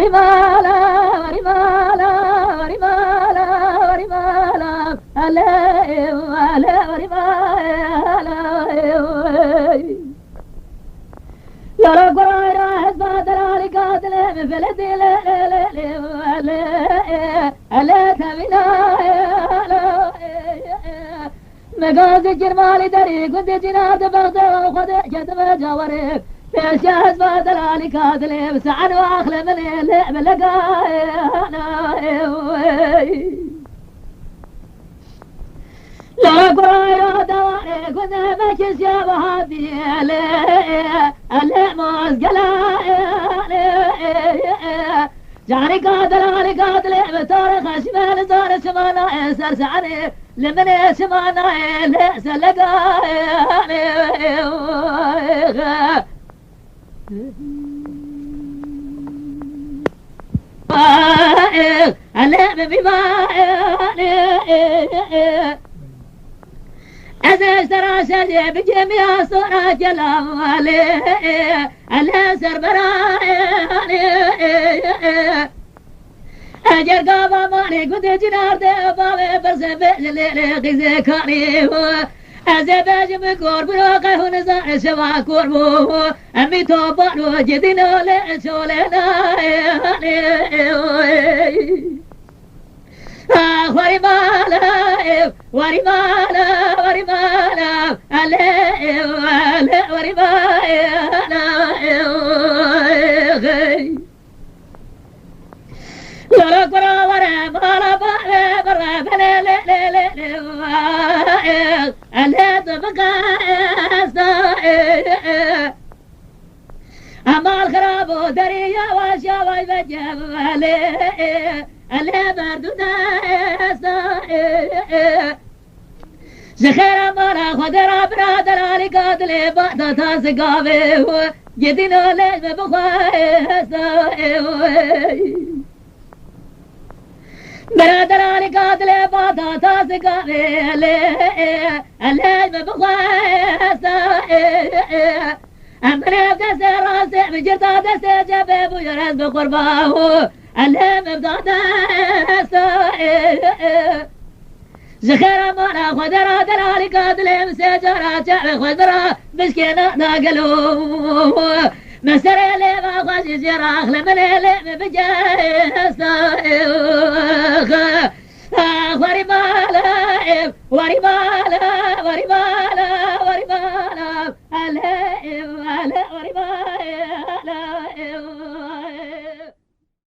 ورمالا ورمالا ورمالا ورمالا ألا ألا ورمالا يا رب راينا حسبات العلي قاتل مفلتي لا لا لا لا ألا تبنا مقاصد جرمالي دري كنت جنات بغدة وخد جتم جواري بيش حسبات العلي قاتل بسعن واخل من اللعب لقاينا لا قرايا دواري كنت مكس يا وهابي اللي ماسقلا جاري قاتل بتاريخ شمال زار شمانا سرسعني لمن شمانا ليس لقا اللي بما أزاج تراشد بجميع صورة جلالي الأسر براي أجر قابا ماني قد جنار دبابي برسبج الليلي قزي كاري أزباج مكور بروقه نزار شوا كوربو أمي توبانو جدينو لشولنا ورمالا ورمالا ورمالا ألا ورمالا لا قرا ورمالا برا لا لا لا لا ألا تبقى أما الخراب دريا وشاوي بجمالي ألا بردنا زخير مالا خدرا برادر علي قاتل بعد تاسقابي جدينو ليش بخواي برادر علي قاتل بعد تاسقابي ليش بخواي أمنا بدس راسي بجرتا دس جبه بيرز بقرباه ألا مبدأ زخير مالا خدرا دلالي قاتل مسجرا جعل خدرا مسكينة ناقلو مسر اللي ما خشي جراخ لمن اللي بجاس ورمالا ورمالا